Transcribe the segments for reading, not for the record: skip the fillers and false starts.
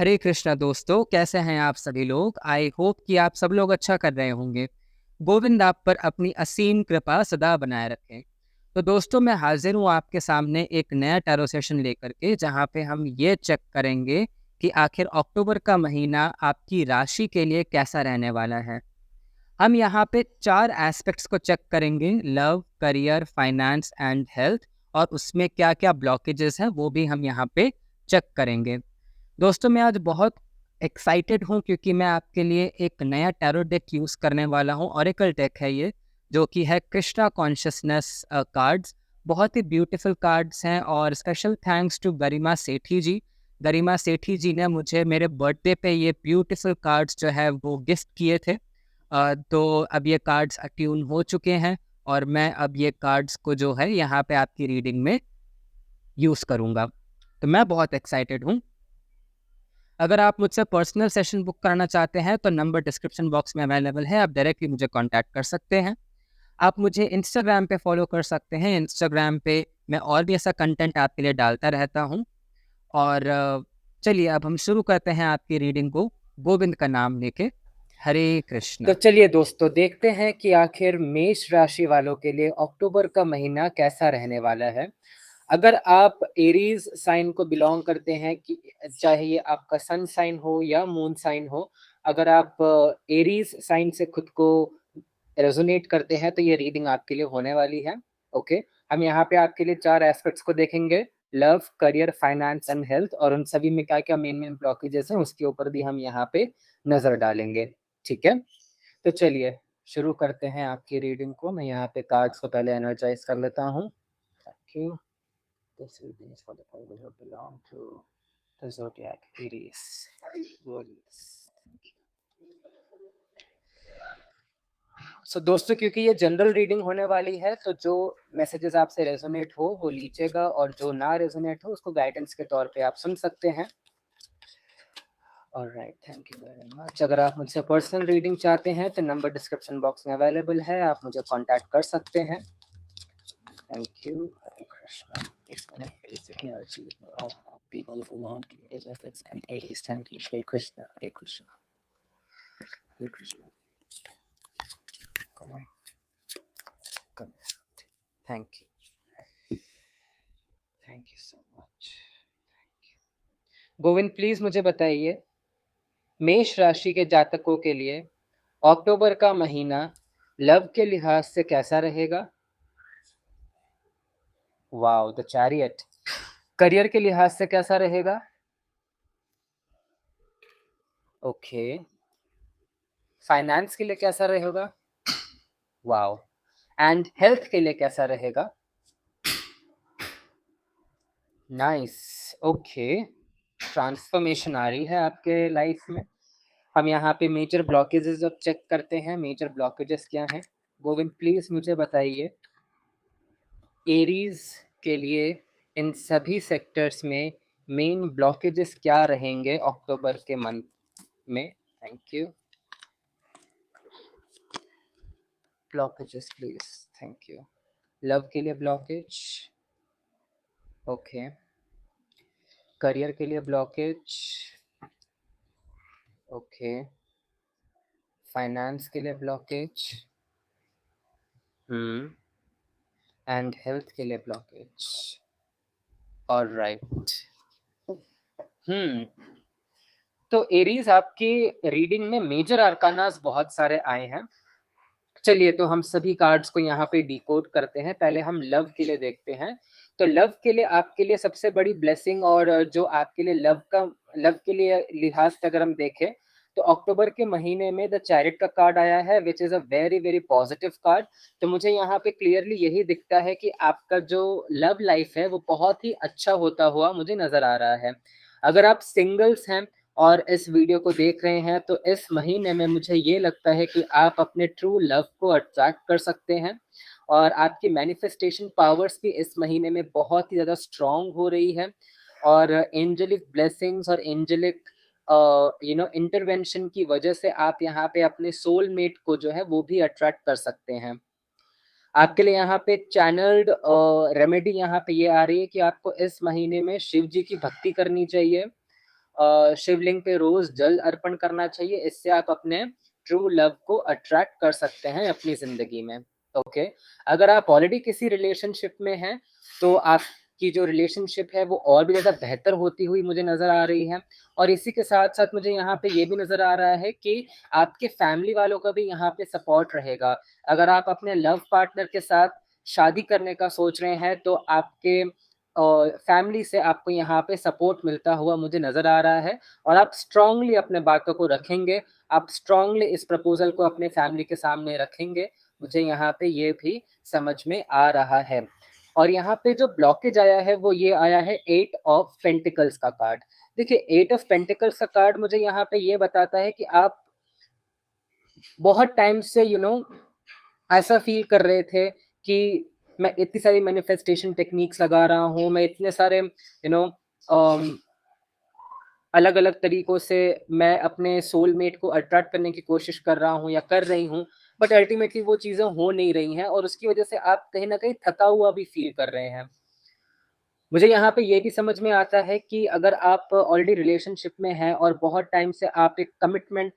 हरे कृष्णा दोस्तों, कैसे हैं आप सभी लोग। आई होप कि आप सब लोग अच्छा कर रहे होंगे। गोविंद आप पर अपनी असीम कृपा सदा बनाए रखें। तो दोस्तों, मैं हाजिर हूँ आपके सामने एक नया टैरो सेशन लेकर के, जहाँ पे हम ये चेक करेंगे कि आखिर अक्टूबर का महीना आपकी राशि के लिए कैसा रहने वाला है। हम यहाँ पे 4 एस्पेक्ट्स को चेक करेंगे: love, career, finance and health. और उसमें क्या क्या ब्लॉकेजेस हैं वो भी हम यहाँ पे चेक करेंगे। दोस्तों, मैं आज बहुत एक्साइटेड हूँ क्योंकि मैं आपके लिए एक नया टैरो डेक यूज़ करने वाला हूँ। ओरेकल डेक है ये, जो कि है कृष्णा कॉन्शियसनेस कार्ड्स। बहुत ही ब्यूटीफुल कार्ड्स हैं और स्पेशल थैंक्स टू गरिमा सेठी जी। गरिमा सेठी जी ने मुझे मेरे बर्थडे पे ये ब्यूटीफुल कार्ड्स जो है वो गिफ्ट किए थे। तो अब ये कार्ड्स अट्यून हो चुके हैं और मैं अब ये कार्ड्स को जो है यहाँ पे आपकी रीडिंग में यूज़ करूँगा। तो मैं बहुत एक्साइटेड हूँ। अगर आप मुझसे पर्सनल सेशन बुक कराना चाहते हैं तो नंबर डिस्क्रिप्शन बॉक्स में अवेलेबल है, आप डायरेक्टली मुझे कांटेक्ट कर सकते हैं। आप मुझे इंस्टाग्राम पे फॉलो कर सकते हैं। इंस्टाग्राम पे मैं और भी ऐसा कंटेंट आपके लिए डालता रहता हूँ। और चलिए अब हम शुरू करते हैं आपकी रीडिंग को गोविंद का नाम लेके। हरे तो कृष्णा। चलिए दोस्तों, देखते हैं कि आखिर मेष राशि वालों के लिए अक्टूबर का महीना कैसा रहने वाला है। अगर आप एरीज साइन को बिलोंग करते हैं, कि चाहे ये आपका सन साइन हो या मून साइन हो, अगर आप एरीज साइन से खुद को रेजोनेट करते हैं तो ये रीडिंग आपके लिए होने वाली है। ओके, हम यहाँ पे आपके लिए 4 एस्पेक्ट्स को देखेंगे: love, career, finance and health, और उन सभी में क्या क्या मेन मेन ब्लॉकेजेस हैं उसके ऊपर भी हम यहाँ पे नजर डालेंगे। ठीक है, तो चलिए शुरू करते हैं आपकी रीडिंग को। मैं यहाँ पे कार्ड्स को पहले एनर्जाइज कर लेता हूँ। Thank you. This reading is for the people who belong to the zodiac Aries. So दोस्तों, क्योंकि ये जनरल रीडिंग होने वाली है, तो जो मैसेजेस आपसे रेजोनेट हो वो लीजिएगा, और जो ना रेजोनेट हो उसको गाइडेंस के तौर पे आप सुन सकते हैं। Alright, thank you very much. अगर आप मुझसे पर्सनल रीडिंग चाहते हैं तो नंबर डिस्क्रिप्शन बॉक्स में अवेलेबल है, आप मुझे कांटेक्ट कर सकते हैं। Thank you. Hare Krishna. Explain basic energy of people who want to live with it and atheist. Thank you. Hare Krishna. Hare Krishna. Hare Krishna. Come on. Come on. Thank you. Thank you so much. Govind, please मुझे बताइए, मेष राशि के जातकों के लिए अक्टूबर का महीना लव के लिहाज से कैसा रहेगा? Wow, the chariot. करियर के लिहाज से कैसा रहेगा? ओके। फाइनेंस के लिए कैसा रहेगा? वाओ। एंड हेल्थ के लिए कैसा रहेगा? नाइस। ओके, ट्रांसफॉर्मेशन आ रही है आपके लाइफ में। हम यहाँ पे मेजर ब्लॉकेजेस अब चेक करते हैं। मेजर ब्लॉकेजेस क्या हैं? गोविंद प्लीज मुझे बताइए, एरीज के लिए इन सभी सेक्टर्स में मेन ब्लॉकेजेस क्या रहेंगे अक्टूबर के मंथ में? Thank you. Blockages please. Thank you. Love के लिए ब्लॉकेज, ओके। करियर के लिए ब्लॉकेज, ओके। फाइनेंस के लिए ब्लॉकेज, एंड हेल्थ के लिए ब्लॉकेज। ऑलराइट। तो एरीज, आपकी रीडिंग में मेजर आर्कानास बहुत सारे आए हैं। चलिए, तो हम सभी कार्ड्स को यहाँ पे डिकोड करते हैं। पहले हम लव के लिए देखते हैं। तो लव के लिए आपके लिए सबसे बड़ी ब्लेसिंग, और जो आपके लिए लव के लिए लिहाज से अगर हम देखें, तो अक्टूबर के महीने में द चैरिट का कार्ड आया है, which is a very very positive card. तो मुझे यहाँ पे क्लियरली यही दिखता है कि आपका जो लव लाइफ है वो बहुत ही अच्छा होता हुआ मुझे नजर आ रहा है। अगर आप सिंगल्स हैं और इस वीडियो को देख रहे हैं, तो इस महीने में मुझे ये लगता है कि आप अपने ट्रू लव को अट्रैक्ट कर सकते हैं, और आपकी मैनिफेस्टेशन पावर्स भी इस महीने में बहुत ही ज़्यादा स्ट्रॉन्ग हो रही है। और एंजेलिक ब्लेसिंग्स और एंजेलिक इंटरवेंशन की वजह से आप यहाँ पे अपने सोलमेट को जो है वो भी अट्रैक्ट कर सकते हैं। आपके लिए यहाँ पे चैनल्ड रेमेडी यहाँ पे ये आ रही है कि आपको इस महीने में शिव जी की भक्ति करनी चाहिए। शिवलिंग पे रोज जल अर्पण करना चाहिए। इससे आप अपने ट्रू लव को अट्रैक्ट कर सकते हैं अपनी जिंदगी में। ओके, अगर आप ऑलरेडी किसी रिलेशनशिप में हैं तो आपकी जो रिलेशनशिप है वो और भी ज़्यादा बेहतर होती हुई मुझे नज़र आ रही है। और इसी के साथ साथ मुझे यहाँ पे ये भी नज़र आ रहा है कि आपके फैमिली वालों का भी यहाँ पे सपोर्ट रहेगा। अगर आप अपने लव पार्टनर के साथ शादी करने का सोच रहे हैं तो आपके फैमिली से आपको यहाँ पे सपोर्ट मिलता हुआ मुझे नज़र आ रहा है, और आप स्ट्रांगली अपने बातों को रखेंगे, आप स्ट्रांगली इस प्रपोजल को अपने फैमिली के सामने रखेंगे, मुझे यहाँ पे ये भी समझ में आ रहा है। और यहाँ पे जो ब्लॉकेज आया है वो ये आया है 8 ऑफ पेंटिकल्स का कार्ड। देखिए 8 ऑफ पेंटिकल्स का कार्ड मुझे यहाँ पे ये बताता है कि आप बहुत टाइम से ऐसा फील कर रहे थे कि मैं इतनी सारी मैनिफेस्टेशन टेक्निक्स लगा रहा हूँ, मैं इतने सारे नो अलग अलग तरीकों से मैं अपने सोलमेट को अट्रैक्ट करने की कोशिश कर रहा हूँ या कर रही हूँ, बट अल्टीमेटली वो चीज़ें हो नहीं रही हैं और उसकी वजह से आप कहीं ना कहीं थका हुआ भी फील कर रहे हैं। मुझे यहाँ पे ये भी समझ में आता है कि अगर आप ऑलरेडी रिलेशनशिप में हैं और बहुत टाइम से आप एक कमिटमेंट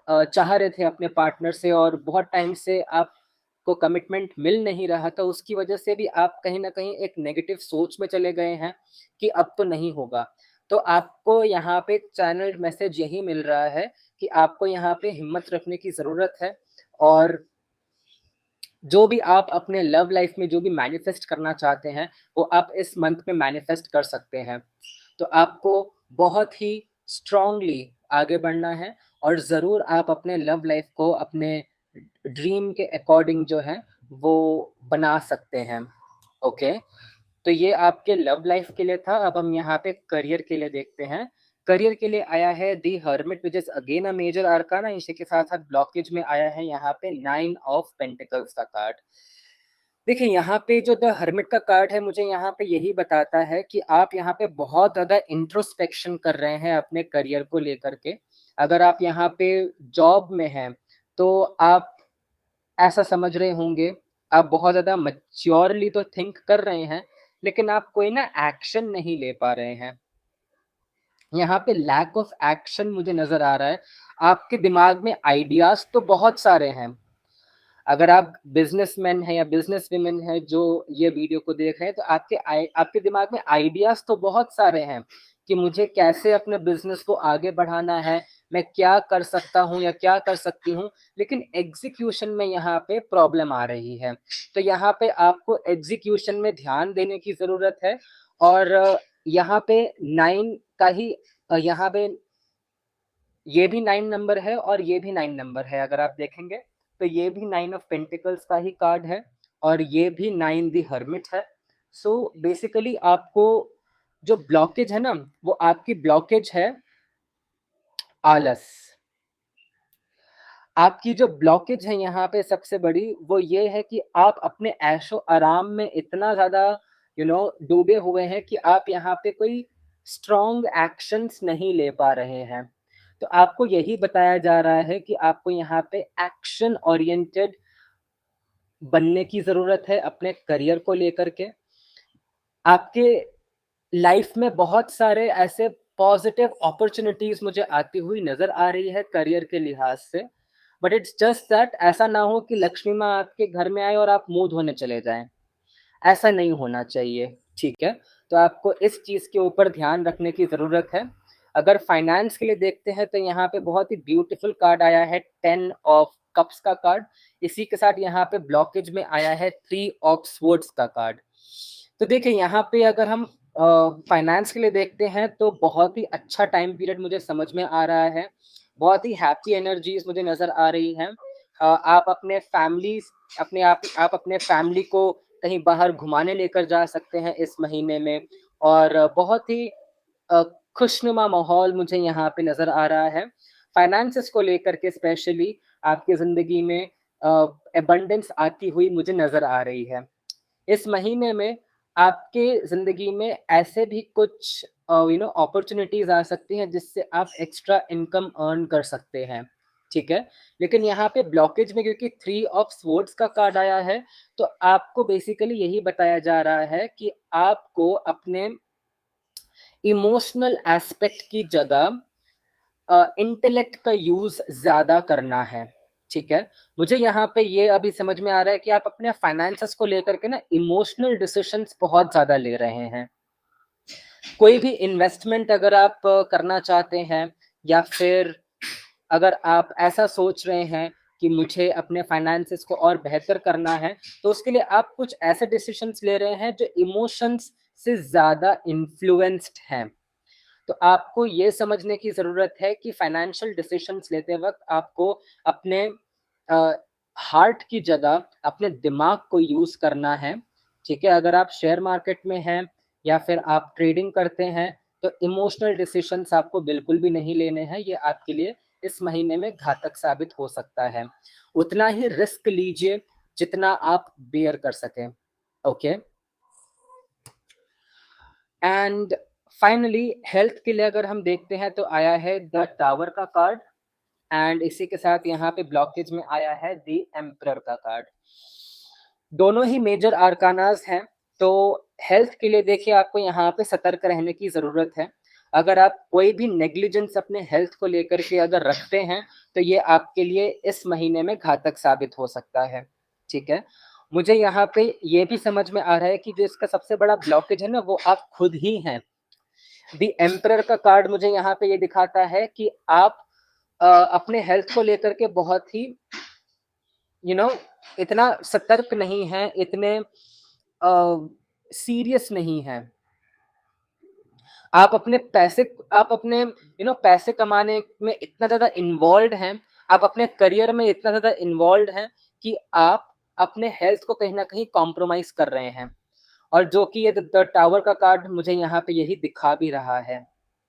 चाह रहे थे अपने पार्टनर से और बहुत टाइम से आपको कमिटमेंट मिल नहीं रहा था, उसकी वजह से भी आप कहीं न कहीं एक नेगेटिव सोच में चले गए हैं कि अब तो नहीं होगा। तो आपको यहाँ पे चैनल्ड मैसेज यही मिल रहा है कि आपको यहाँ पे हिम्मत रखने की ज़रूरत है, और जो भी आप अपने लव लाइफ में जो भी मैनिफेस्ट करना चाहते हैं, वो आप इस मंथ में मैनिफेस्ट कर सकते हैं। तो आपको बहुत ही स्ट्रांगली आगे बढ़ना है, और ज़रूर आप अपने लव लाइफ को अपने ड्रीम के अकॉर्डिंग जो है वो बना सकते हैं। ओके, तो ये आपके लव लाइफ के लिए था। अब हम यहाँ पे करियर के लिए देखते हैं। करियर के लिए आया है the hermit which is again a major arcana. इसी के साथ साथ ब्लॉकेज में आया है यहाँ पे 9 ऑफ पेंटिकल्स का कार्ड। देखिए यहाँ पे जो द हर्मिट का कार्ड है मुझे यहाँ पे यही बताता है कि आप यहाँ पे बहुत ज़्यादा इंट्रोस्पेक्शन कर रहे हैं अपने करियर को लेकर के। अगर आप यहाँ पे जॉब में हैं तो आप ऐसा समझ रहे होंगे, आप बहुत ज़्यादा मैच्योरली तो थिंक कर रहे हैं, लेकिन आप कोई ना एक्शन नहीं ले पा रहे हैं। यहाँ पे लैक ऑफ एक्शन मुझे नज़र आ रहा है। आपके दिमाग में आइडियाज़ तो बहुत सारे हैं। अगर आप बिजनेसमैन हैं या बिजनेस वीमेन हैं जो ये वीडियो को देख रहे हैं, तो आपके दिमाग में आइडियाज़ तो बहुत सारे हैं कि मुझे कैसे अपने बिजनेस को आगे बढ़ाना है, मैं क्या कर सकता हूँ या क्या कर सकती हूँ, लेकिन एग्जीक्यूशन में यहाँ पे प्रॉब्लम आ रही है। तो यहाँ पे आपको एग्जीक्यूशन में ध्यान देने की ज़रूरत है। और यहाँ पे 9 का ही यहाँ पे ये भी 9 नंबर है और ये भी 9 नंबर है। अगर आप देखेंगे तो ये भी 9 ऑफ पेंटिकल्स का ही कार्ड है और ये भी 9 दी हर्मिट है। सो बेसिकली आपको जो ब्लॉकेज है ना, वो आपकी ब्लॉकेज है आलस। आपकी जो ब्लॉकेज है यहाँ पे सबसे बड़ी वो ये है कि आप अपने ऐशो आराम में इतना ज़्यादा डूबे हुए हैं कि आप यहाँ पे कोई स्ट्रॉन्ग एक्शंस नहीं ले पा रहे हैं। तो आपको यही बताया जा रहा है कि आपको यहाँ पे एक्शन ओरिएंटेड बनने की ज़रूरत है अपने करियर को लेकर के। आपके लाइफ में बहुत सारे ऐसे पॉजिटिव अपॉर्चुनिटीज मुझे आती हुई नजर आ रही है करियर के लिहाज से, बट इट्स जस्ट दैट ऐसा ना हो कि लक्ष्मी माँ आपके घर में आए और आप मुंह धोने चले जाएं। ऐसा नहीं होना चाहिए, ठीक है। तो आपको इस चीज़ के ऊपर ध्यान रखने की ज़रूरत है। अगर फाइनेंस के लिए देखते हैं तो यहाँ पे बहुत ही ब्यूटीफुल कार्ड आया है 10 ऑफ कप्स का कार्ड। इसी के साथ यहाँ पे ब्लॉकेज में आया है 3 ऑफ स्वॉर्ड्स का कार्ड। तो देखिए यहाँ पे अगर हम फाइनेंस के लिए देखते हैं तो बहुत ही अच्छा टाइम पीरियड मुझे समझ में आ रहा है। बहुत ही हैप्पी एनर्जीज मुझे नज़र आ रही हैं। आप अपने फैमिली आप अपने फैमिली को कहीं बाहर घुमाने लेकर जा सकते हैं इस महीने में, और बहुत ही अ, खुशनुमा माहौल मुझे यहाँ पे नज़र आ रहा है। फाइनेंसेस को लेकर के स्पेशली आपकी ज़िंदगी में एबंडेंस आती हुई मुझे नज़र आ रही है। इस महीने में आपके ज़िंदगी में ऐसे भी कुछ अपॉर्चुनिटीज़ आ सकती हैं जिससे आप एक्स्ट्रा इनकम अर्न कर सकते हैं, ठीक है। लेकिन यहाँ पे ब्लॉकेज में क्योंकि 3 ऑफ स्वॉर्ड्स का कार्ड आया है, तो आपको बेसिकली यही बताया जा रहा है कि आपको अपने इमोशनल एस्पेक्ट की जगह इंटेलेक्ट का यूज ज्यादा करना है। ठीक है, मुझे यहाँ पे ये अभी समझ में आ रहा है कि आप अपने फाइनेंसेस को लेकर के ना इमोशनल डिसीजंस बहुत ज्यादा ले रहे हैं। कोई भी इन्वेस्टमेंट अगर आप करना चाहते हैं, या फिर अगर आप ऐसा सोच रहे हैं कि मुझे अपने फाइनेंसेस को और बेहतर करना है, तो उसके लिए आप कुछ ऐसे डिसीजंस ले रहे हैं जो इमोशंस से ज्यादा इन्फ्लुएंस्ड हैं। तो आपको ये समझने की ज़रूरत है कि फाइनेंशियल डिसीजंस लेते वक्त आपको अपने हार्ट की जगह अपने दिमाग को यूज़ करना है। ठीक है, अगर आप शेयर मार्केट में हैं या फिर आप ट्रेडिंग करते हैं, तो इमोशनल डिसीजंस आपको बिल्कुल भी नहीं लेने हैं। ये आपके लिए इस महीने में घातक साबित हो सकता है। उतना ही रिस्क लीजिए जितना आप बेयर कर सकें। ओके, एंड फाइनली हेल्थ के लिए अगर हम देखते हैं तो आया है द टावर का कार्ड, एंड इसी के साथ यहाँ पे ब्लॉकेज में आया है द एम्परर का कार्ड। दोनों ही मेजर आर्कानास हैं। तो हेल्थ के लिए देखिए आपको यहाँ पे सतर्क रहने की जरूरत है। अगर आप कोई भी नेग्लिजेंस अपने हेल्थ को लेकर के अगर रखते हैं, तो ये आपके लिए इस महीने में घातक साबित हो सकता है। ठीक है, मुझे यहाँ पे ये भी समझ में आ रहा है कि जो इसका सबसे बड़ा ब्लॉकेज है ना, वो आप खुद ही हैं। द एम्परर का कार्ड मुझे यहाँ पे ये दिखाता है कि आप अपने हेल्थ को लेकर के बहुत ही इतना सतर्क नहीं है, इतने सीरियस नहीं है। आप अपने पैसे कमाने में इतना ज्यादा इन्वॉल्व हैं, आप अपने करियर में इतना ज्यादा इन्वॉल्व हैं कि आप अपने हेल्थ को कहीं ना कहीं कॉम्प्रोमाइज कर रहे हैं। और जो कि ये द टावर का कार्ड मुझे यहाँ पे यही दिखा भी रहा है।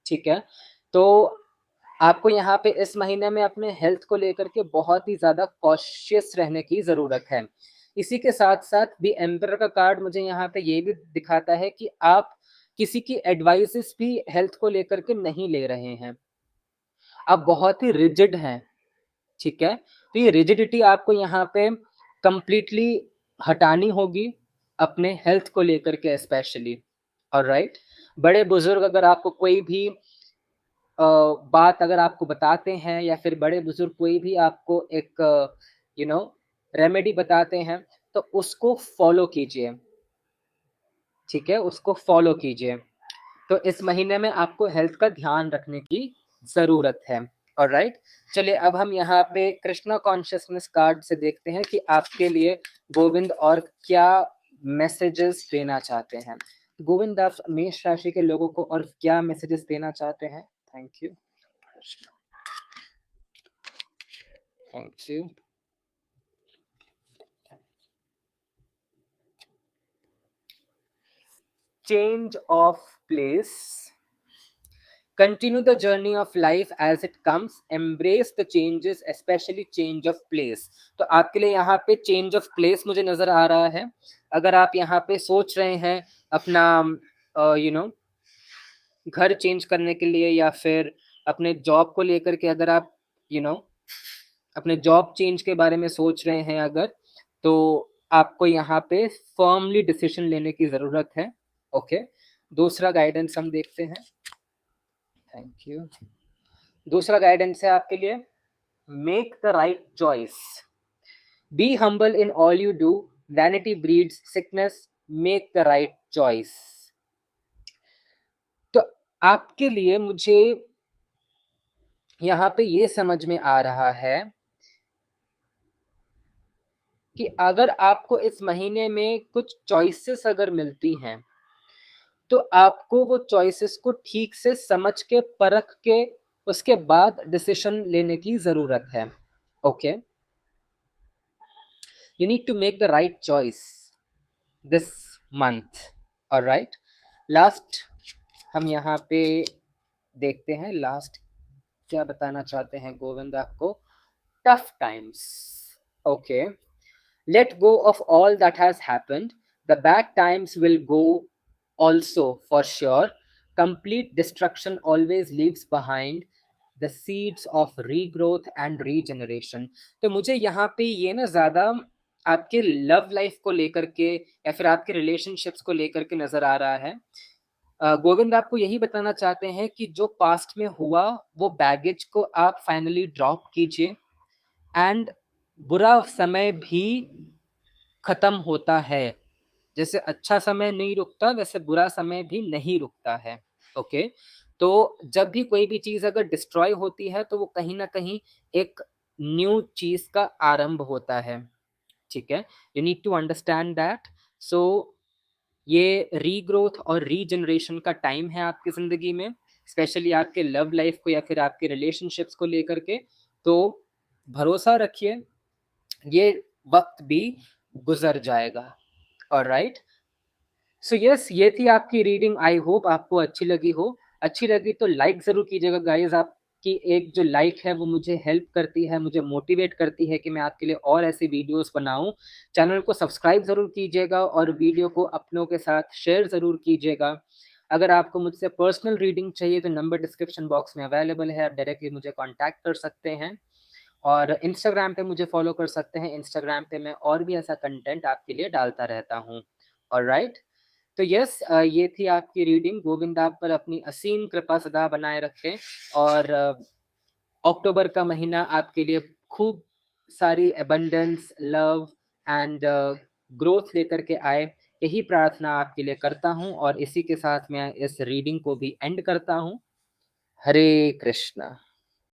ठीक है, तो आपको यहाँ पे इस महीने में अपने हेल्थ को लेकर के बहुत ही ज्यादा कॉशियस रहने की जरूरत है। इसी के साथ साथ द एम्परर का कार्ड मुझे यहाँ पे ये भी दिखाता है कि आप किसी की एडवाइसेस भी हेल्थ को लेकर के नहीं ले रहे हैं, आप बहुत ही रिजिड हैं। ठीक है, तो ये रिजिडिटी आपको यहाँ पे कंप्लीटली हटानी होगी अपने हेल्थ को लेकर के स्पेशली। ऑलराइट, बड़े बुजुर्ग अगर आपको कोई भी बात अगर आपको बताते हैं, या फिर बड़े बुजुर्ग कोई भी आपको एक यू नो रेमेडी बताते हैं, तो उसको फॉलो कीजिए। ठीक है, उसको फॉलो कीजिए। तो इस महीने में आपको हेल्थ का ध्यान रखने की ज़रूरत है। ऑलराइट, चलिए अब हम यहाँ पे कृष्णा कॉन्शियसनेस कार्ड से देखते हैं कि आपके लिए गोविंद और क्या मैसेजेस देना चाहते हैं। गोविंद, आप मेष राशि के लोगों को और क्या मैसेजेस देना चाहते हैं? Thank you, thank you. Change of place. Continue the journey of life as it comes. Embrace the changes, especially change of place. तो आपके लिए यहाँ पे change of place मुझे नजर आ रहा है। अगर आप यहाँ पे सोच रहे हैं अपना घर चेंज करने के लिए, या फिर अपने जॉब को लेकर के अगर आप अपने जॉब चेंज के बारे में सोच रहे हैं अगर, तो आपको यहाँ पे फर्मली डिसीजन लेने की ज़रूरत है। ओके, दूसरा गाइडेंस हम देखते हैं। Thank you. दूसरा गाइडेंस है आपके लिए, make the right choice. Be humble in all you do, vanity breeds sickness, make the right choice. तो आपके लिए मुझे यहाँ पे ये समझ में आ रहा है कि अगर आपको इस महीने में कुछ चॉइसेस अगर मिलती हैं, तो आपको वो चॉइसेस को ठीक से समझ के परख के उसके बाद डिसीजन लेने की जरूरत है। Okay, you need to make the right choice this month. Alright, last हम यहाँ पे देखते हैं, लास्ट क्या बताना चाहते हैं गोविंद आपको। Tough times. Okay, let go of all that has happened, the bad times will go also for sure. Complete destruction always leaves behind the seeds of regrowth and regeneration. तो मुझे यहाँ पे ये ना ज़्यादा आपके लव लाइफ को लेकर के या फिर आपके रिलेशनशिप्स को लेकर के नज़र आ रहा है। गोविंद आपको यही बताना चाहते हैं कि जो पास्ट में हुआ वो बैगेज को आप फाइनली ड्रॉप कीजिए एंड बुरा समय भी खत्म होता है। जैसे अच्छा समय नहीं रुकता वैसे बुरा समय भी नहीं रुकता है। ओके, तो जब भी कोई भी चीज अगर डिस्ट्रॉय होती है तो वो कहीं ना कहीं एक न्यू चीज का आरंभ होता है। ठीक है, you need to understand that. So ये रीग्रोथ और रीजनरेशन का टाइम है आपकी ज़िंदगी में, स्पेशली आपके लव लाइफ को या फिर आपके रिलेशनशिप्स को लेकर के। तो भरोसा रखिए, ये वक्त भी गुजर जाएगा। ऑलराइट, सो यस, ये थी आपकी रीडिंग। आई होप आपको अच्छी लगी हो। अच्छी लगी तो लाइक ज़रूर कीजिएगा गाइज। आपकी एक जो लाइक है वो मुझे हेल्प करती है, मुझे मोटिवेट करती है कि मैं आपके लिए और ऐसी वीडियोस बनाऊं। चैनल को सब्सक्राइब ज़रूर कीजिएगा और वीडियो को अपनों के साथ शेयर ज़रूर कीजिएगा। अगर आपको मुझसे पर्सनल रीडिंग चाहिए तो नंबर डिस्क्रिप्शन बॉक्स में अवेलेबल है, आप डायरेक्टली मुझे कॉन्टैक्ट कर सकते हैं। और इंस्टाग्राम पे मुझे फॉलो कर सकते हैं। इंस्टाग्राम पे मैं और भी ऐसा कंटेंट आपके लिए डालता रहता हूँ। ऑलराइट, तो यस, ये थी आपकी रीडिंग। गोविंद आप पर अपनी असीम कृपा सदा बनाए रखें और अक्टूबर का महीना आपके लिए खूब सारी एबंडेंस, लव एंड ग्रोथ लेकर के आए, यही प्रार्थना आपके लिए करता हूँ। और इसी के साथ मैं इस रीडिंग को भी एंड करता हूँ। हरे कृष्णा।